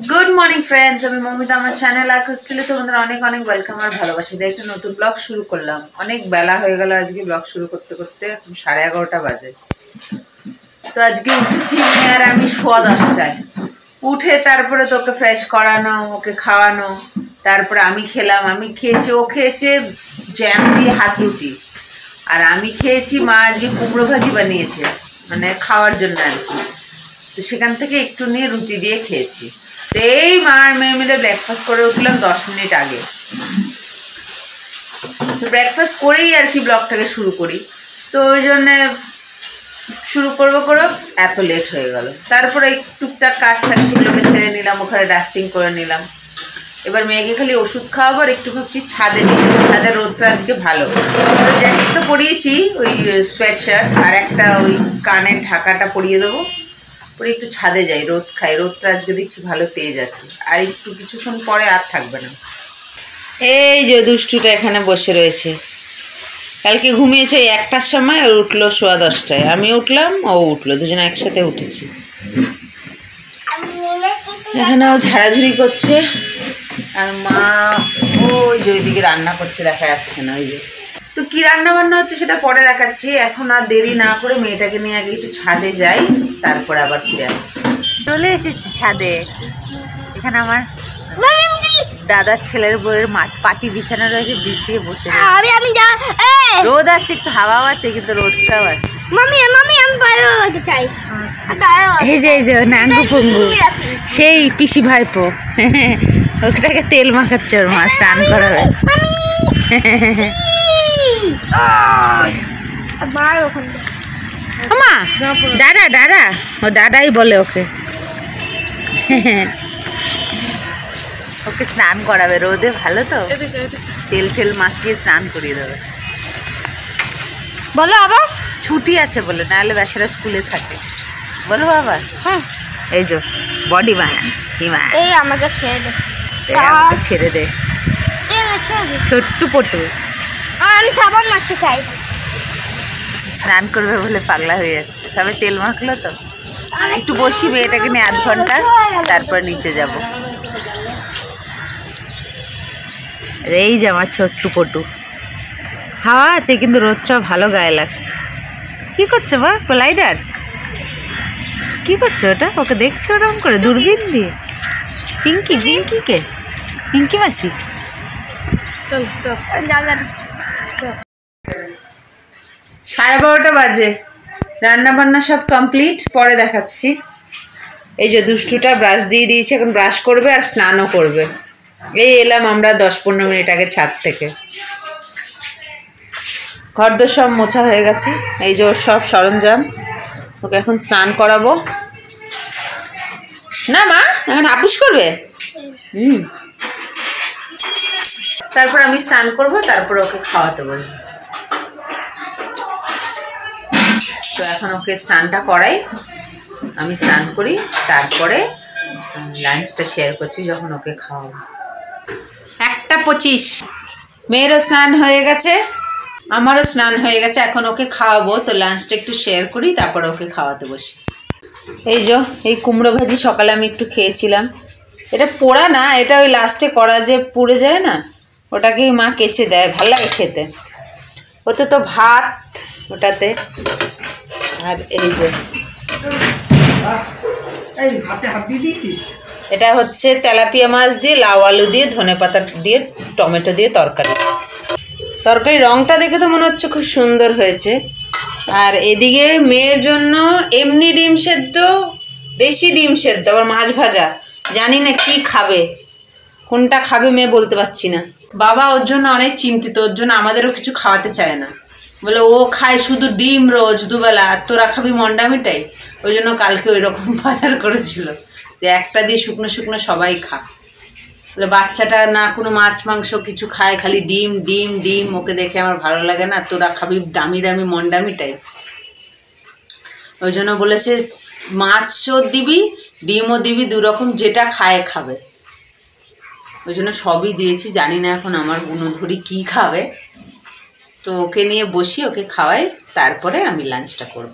Good morning friends, আমি মমিতা। আমার channel আর ক্রিস্টালে তোমাদের অনেক অনেক ওয়েলকাম আর ভালোবাসা দিয়ে একটা নতুন ব্লগ শুরু করলাম। অনেক বেলা হয়ে গেল আজকে ব্লগ শুরু করতে করতে, 11:30 বাজে। তো আজকে উঠেছি আর আমি 10:15টায় উঠে তারপরে তোকে ফ্রেশ করানো, ওকে খাওয়ানো, তারপরে আমি খেলাম। আমি খেয়েছি, ও খেয়েছে জ্যাম দিয়ে হাত রুটি, আর আমি খেয়েছি মা আজকে কুমড়ো ভাজি বানিয়েছে মানে খাওয়ার জন্য আর কি। তো সেখান থেকে একটু নিয়ে রুটি দিয়ে খেয়েছি। তো এই মার মেয়ে মিলে ব্রেকফাস্ট করে উঠলাম 10 মিনিট আগে। তো ব্রেকফাস্ট করেই আর কি ব্লগটাকে শুরু করি। তো ওই জন্যে শুরু করবো এত লেট হয়ে গেল। তারপরে টুকটাক কাজ থাকে সেগুলোকে ছেড়ে নিলাম, ওখানে ডাস্টিং করে নিলাম। এবার মেয়েকে খালি ওষুধ খাওয়াবো আর একটু ভাবছি ছাদে নিয়ে যাবো। ছাদের রোদটা আজকে ভালো। জ্যাকেট তো পরিয়েছি, ওই সোয়েট শার্ট, আর একটা ওই কানের ঢাকাটা পরিয়ে দেবো, পরে একটু ছাদে যাই, রোদ খাই। রোদটা আজকে দেখছি ভালো তেজ আছে, আর একটু কিছুক্ষণ পরে আর থাকবে না। এই যে দুষ্টুটা এখানে বসে রয়েছে। কালকে ঘুমিয়েছে 1টার সময়, আর উঠলো 10:15টায়। আমি উঠলাম, ও উঠলো, দুজনে একসাথে উঠেছি। এখানে ও ঝাড়াঝুড়ি করছে, আর মা ওই যে ওইদিকে রান্না করছে, দেখা যাচ্ছে না। ওই যে তো কি রান্না বান্না হচ্ছে সেটা পরে দেখাচ্ছি। এখন আর দেরি না করে মেয়েটাকে নিয়ে আগে একটু ছাদে যাই, তারপর আবার ফিরে আসছি। চলে এসেছি ছাদে। এখানে আমার দাদার ছেলের বউয়ের পাটি বিছানা রয়েছে, বিছিয়ে বসে রোদ আছে, একটু হাওয়াও আছে, কিন্তু রোদটাও আছে। এই যে নাঙ্গু পঙ্গু সেই পিসি ভাইপো, ওটাকে তেল মাখাচ্ছে ওর মা, স্নান করাবে। মা দাদা দাদা, ও দাদাই বলে ওকে। ওকে স্নান করাবে রোদে, ভালো তো, তেল টেল মাখিয়ে স্নান করিয়ে দেবে। বলো আবার ছুটি আছে বলে, নাহলে বেচারা স্কুলে থাকে। বলো বাবা। হ্যাঁ, এই যে বডি বানান হিমা, এই আমাকে ছেড়ে দে, আমাকে ছেড়ে দে, ছোট্টু পটু। আমি সাবান মাখতে চাই, স্নান করবে বলে পাগলা হয়ে যাচ্ছে। সবাই তেল মাখলো তো, একটু বসি মেয়েটাকে নিয়ে 1/2 ঘন্টা, তারপর নিচে যাব। এই যে আমার ছোট্টু পটু, হাওয়া আছে কিন্তু রোদটা ভালো গায়ে লাগছে। কি করছো বা কোলাইডার? কি করছো ওটা? ওকে দেখছো ওরকম করে দূরবীন দিয়ে? পিঙ্কি, পিঙ্কিকে, পিঙ্কি মাসি। চল চল, 12:30 বাজে। রান্না বান্না সব কমপ্লিট, পরে দেখাচ্ছি। এই যে দুষ্টুটা ব্রাশ দিয়ে দিয়েছে, এখন ব্রাশ করবে আর স্নানও করবে। এই এলাম আমরা 10-15 মিনিট আগে ছাদ থেকে। ঘরদোর সব মোছা হয়ে গেছে। এই যে ওর সব সরঞ্জাম, ওকে এখন স্নান করাবো। না মা, এখন আপুস করবে। তারপর আমি স্নান করব, তারপর ওকে খাওয়াতে বলবো। তো এখন ওকে স্নানটা করাই, আমি স্নান করি, তারপরে লাঞ্চটা শেয়ার করছি যখন ওকে খাওয়াবো। 1:25। মেয়েরও স্নান হয়ে গেছে, আমারও স্নান হয়ে গেছে। এখন ওকে খাওয়াবো, তো লাঞ্চটা একটু শেয়ার করি, তারপর ওকে খাওয়াতে বসি। এই যে এই কুমড়ো ভাজি সকালে আমি একটু খেয়েছিলাম। এটা পোড়া না, এটা ওই লাস্টে করা যে পুড়ে যায় না, ওটাকেই মা কেচে দেয়, ভালো লাগে খেতে। ওতে তো ভাত ওটাতে। আর এই যে এটা হচ্ছে তেলাপিয়া মাছ দিয়ে, লাউ আলু দিয়ে, ধনেপাতা দিয়ে, টমেটো দিয়ে তরকারি। তরকারি রঙটা দেখে তো মনে হচ্ছে খুব সুন্দর হয়েছে। আর এদিকে মেয়ের জন্য এমনি ডিম সেদ্ধ, দেশি ডিম সেদ্ধ, আবার মাছ ভাজা। জানি না কি খাবে, কোনটা খাবে মেয়ে বলতে পারছি না। বাবা ওর জন্য অনেক চিন্তিত, ওর জন্য আমাদেরও কিছু খাওয়াতে চায় না, বলে ও খায় শুধু ডিম রোজ দুবেলা, আর তোরা খাবি মন্ডামিটাই। ওই জন্য কালকে ওই রকম বাজার করেছিল যে একটা দিয়ে শুকনো শুকনো সবাই খা। বলে বাচ্চাটা না কোনো মাছ মাংস কিছু খায়, খালি ডিম ডিম ডিম, ওকে দেখে আমার ভালো লাগে না, তোরা খাবি দামি দামি মন্ডামিটাই। ওই জন্য বলেছে মাছও দিবি ডিমও দিবি, 2 রকম যেটা খায় খাবে। ওই জন্য সবই দিয়েছি, জানি না এখন আমার গুণধরি কী খাবে। তো ওকে নিয়ে বসি, ওকে খাওয়াই, তারপরে আমি লাঞ্চটা করব।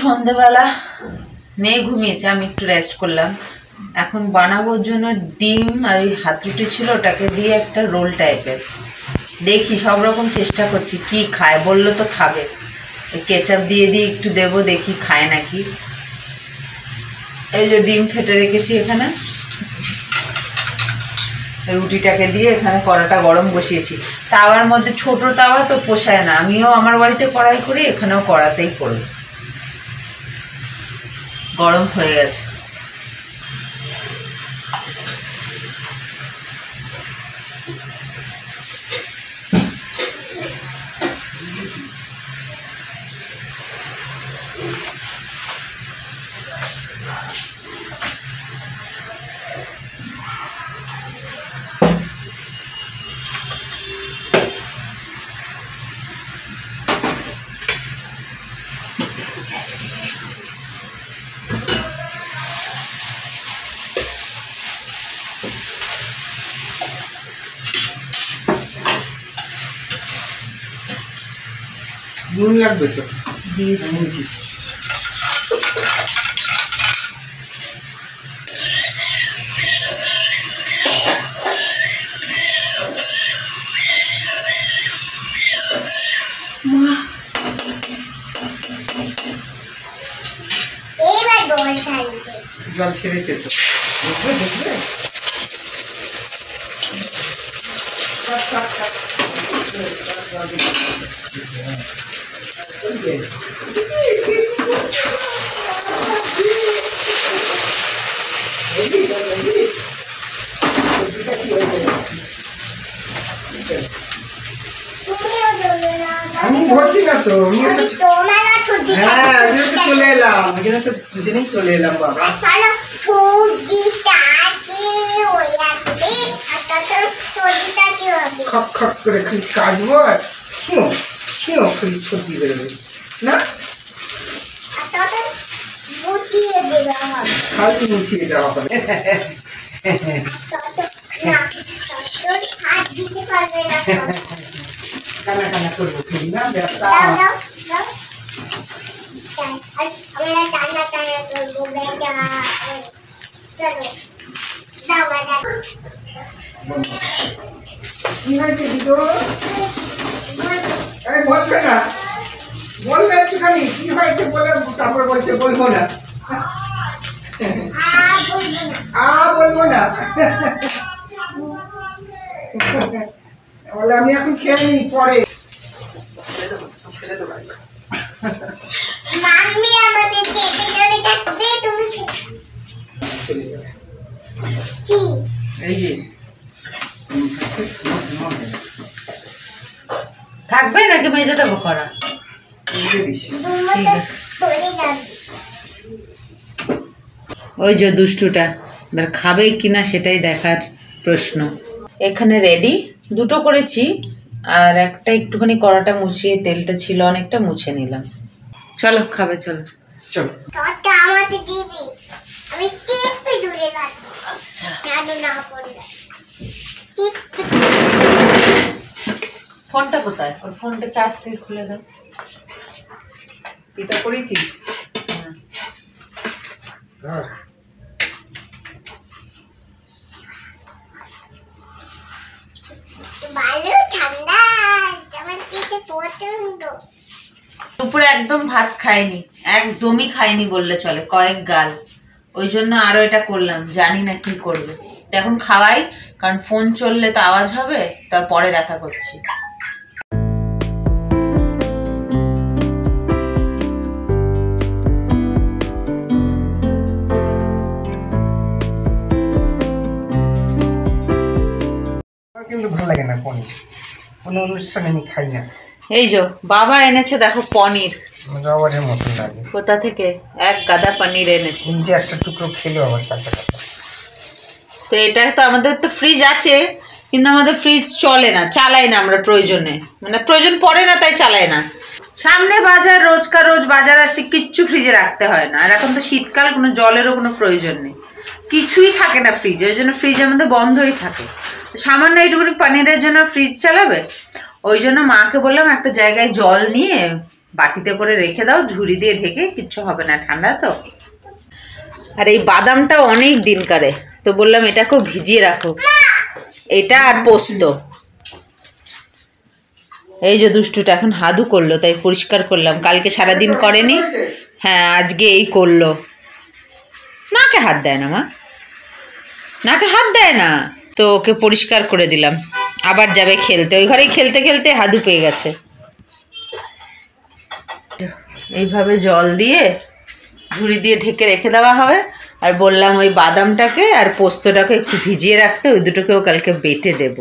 সন্ধ্যেবেলা মেয়ে ঘুমিয়েছে, আমি একটু রেস্ট করলাম। এখন বানাবোর জন্য ডিম আর ওই হাত রুটি ছিল, ওটাকে দিয়ে একটা রোল টাইপের দেখি, সব রকম চেষ্টা করছি কি খায়, বললো তো খাবে। কেচাপ দিয়ে দিয়ে একটু দেবো, দেখি খায় নাকি। এই যে ডিম ফেটে রেখেছি এখানে, রুটিটাকে দিয়ে এখানে কড়াটা গরম বসিয়েছি। তাওয়ার মধ্যে ছোট তাওয়া তো পোষায় না, আমিও আমার বাড়িতে কড়াই করি, এখানেও কড়াতেই করব। গরম হয়ে গেছে। নুন লাগবে তো দিয়েছি। জল ছেড়েছে তো, দেখবে দেখবে। আমি ধরছি না তো, হ্যাঁ চলে এলাম, ওই জন্য তো দুজনেই চলে এলাম। বাবা খপ খপ করে খালি কাটবো আর ছিঁও ছিঁও খালি ছড়ি বেরোবে না, খালি মুছিয়ে দেওয়া হবে। কানা কানা করবো খালি না, ব্যবসা কি হয়েছে দিদো? বলবে না, বললে একটুখানি কি হয়েছে বলে তারপর বলছে বলবো না, বলবো না। বলে আমি এখন খেয়ে নিই, পরে এই যে থাকবে নাকি মেজে দেবো করা? ওই যে দুষ্টুটা এবার খাবে কিনা সেটাই দেখার প্রশ্ন। এখানে রেডি, দুটো করেছি, আর একটা একটুখানি কড়াটা মুছিয়ে তেলটা ছিল অনেকটা, মুছে নিলাম। চলো খাবে, চলো চলো। আচ্ছা ফোনটা কোথায়? ওর ফোনটা চার্জ থেকে খুলে দাও। পিতা করেছি। দুপুরে একদম ভাত খায়নি, একদমই খায়নি বললে চলে, কয়েক গাল। ওই জন্য আরো এটা করলাম, জানি না কি করবে। তো এখন খাওয়াই, কারণ ফোন চললে তো আওয়াজ হবে। তারপরে দেখা করছি। কিন্তু ভালো লাগে না পনির, কোনো অনুষ্ঠানে আমি খাই না। এই যে বাবা এনেছে দেখো পনির, রবারের মতন লাগে। কোথা থেকে? এক গাদা পনির এনেছে। নিজে একটা টুকরো খেলো আবার কাঁচা কাঁচা। তো এটা তো আমাদের তো ফ্রিজ আছে, কিন্তু আমাদের ফ্রিজ চলে না, চালাই না আমরা প্রয়োজনে, মানে প্রয়োজন পড়ে না তাই চালাই না। সামনে বাজার, রোজকার রোজ বাজার আসছে, কিচ্ছু ফ্রিজে রাখতে হয় না। আর এখন তো শীতকাল, কোনো জলেরও কোনো প্রয়োজন নেই, কিছুই থাকে না ফ্রিজে, ওই জন্য ফ্রিজ আমাদের বন্ধই থাকে। সামান্য এইটুকুনি পনিরের জন্য ফ্রিজ চালাবে? ওই জন্য মাকে বললাম একটা জায়গায় জল নিয়ে বাটিতে করে রেখে দাও, ঝুড়ি দিয়ে ঢেকে, কিচ্ছু হবে না, ঠান্ডা তো। আর এই বাদামটা অনেক দিনকারে, তো বললাম এটাকেও ভিজিয়ে রাখো, এটা আর পোস্ত। এই যে দুষ্টুটা এখন হাদু করলো, তাই পরিষ্কার করলাম, কালকে সারাদিন করেনি। হ্যাঁ, আজকে এই করলো। নাকে হাত দেয় না মা, নাকে হাত দেয় না, তো ওকে পরিষ্কার করে দিলাম। আবার যাবে খেলতে, ওই ঘরেই খেলতে খেলতে হাদু পেয়ে গেছে। এইভাবে জল দিয়ে ঝুড়ি দিয়ে ঢেকে রেখে দেওয়া হবে। আর বললাম ওই বাদামটাকে আর পোস্তটাকে একটু ভিজিয়ে রাখতে, ওই দুটোকেও কালকে বেটে দেব।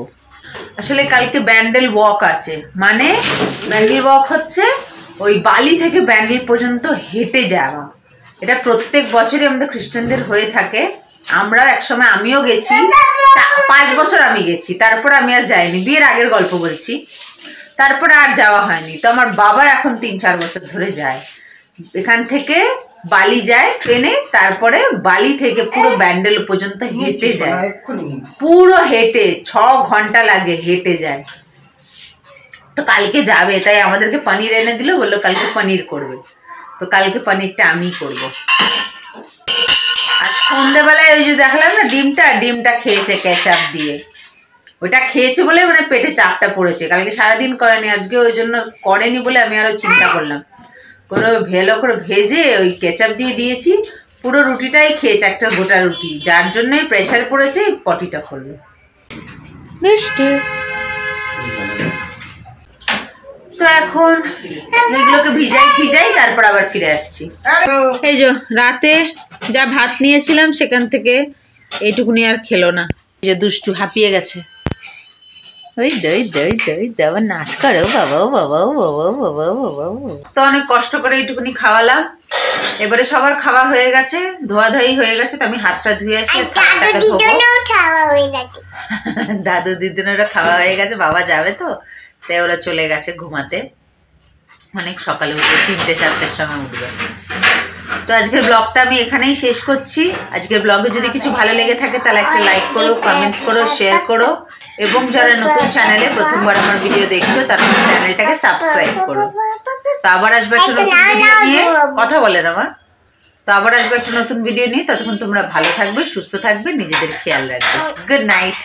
আসলে কালকে ব্যান্ডেল ওয়াক আছে, মানে ব্যান্ডেল ওয়াক হচ্ছে ওই বালি থেকে ব্যান্ডেল পর্যন্ত হেঁটে যাওয়া। এটা প্রত্যেক বছরই আমাদের খ্রিস্টানদের হয়ে থাকে। আমরা একসময়, আমিও গেছি, 5 বছর আমি গেছি, তারপর আমি আর যাইনি, বিয়ের আগের গল্প বলছি। তারপরে আর যাওয়া হয়নি। তো আমার বাবা এখন 3-4 বছর ধরে যায়। এখান থেকে বালি যায় ট্রেনে, তারপরে বালি থেকে পুরো ব্যান্ডেল পর্যন্ত হেঁটে যায়, পুরো হেঁটে 6 ঘন্টা লাগে, হেঁটে যায়। তো কালকে যাবে, তাই আমাদেরকে পনির এনে দিল, বললো কালকে পনির করবে। তো কালকে পনিরটা আমি করব। আর সন্ধ্যেবেলায় ওই যে দেখালাম না ডিমটা খেয়েছে কেচাপ দিয়ে। ওইটা খেয়েছে বলে মানে পেটে চাপটা পড়েছে, কালকে সারাদিন করেনি, আজকে ওই জন্য করেনি বলে আমি আরো চিন্তা করলাম। করে ভালো করে ভেজে ওই কেচাপ দিয়ে দিয়েছি, পুরো রুটিটাই খেয়েছে, একটা গোটা রুটি, যার জন্যই প্রেশার পড়েছে, পটিটা করলো। তো এখন এগুলোকে ভিজাই, তারপর আবার ফিরে আসছি। এই যে রাতে যা ভাত নিয়েছিলাম সেখান থেকে এইটুকুনি আর খেলো না। এই যে দুষ্টু হাঁপিয়ে গেছে, ওই দই আবার নাচ করো, বাবা। তো অনেক কষ্ট করে এইটুকুনি খাওয়ালাম। এবারে সবার খাওয়া হয়ে গেছে, ধোয়াধাই হয়ে গেছে, তো আমি হাতটা ধুয়ে আসি, দাদু দিদিনেরও খাওয়া হয়ে গেছে, বাবা যাবে তো, তাই ওরা চলে গেছে ঘুমাতে। অনেক সকালে উঠে 3-4টের সময় উঠবে। তো আজকের ব্লগটা আমি এখানেই শেষ করছি। আজকের ব্লগে যদি কিছু ভালো লেগে থাকে তাহলে একটা লাইক করো, কমেন্টস করো, শেয়ার করো, এবং যারা নতুন চ্যানেলে প্রথমবার আমার ভিডিও দেখছো তারা চ্যানেলটাকে সাবস্ক্রাইব করো। তো আবার আসবে একটা নতুন ভিডিও নিয়ে, কথা বলে না মা। তো আবার আসবে একটা নতুন ভিডিও নিয়ে, ততক্ষণ তোমরা ভালো থাকবে, সুস্থ থাকবে, নিজেদের খেয়াল রাখবে। Good night.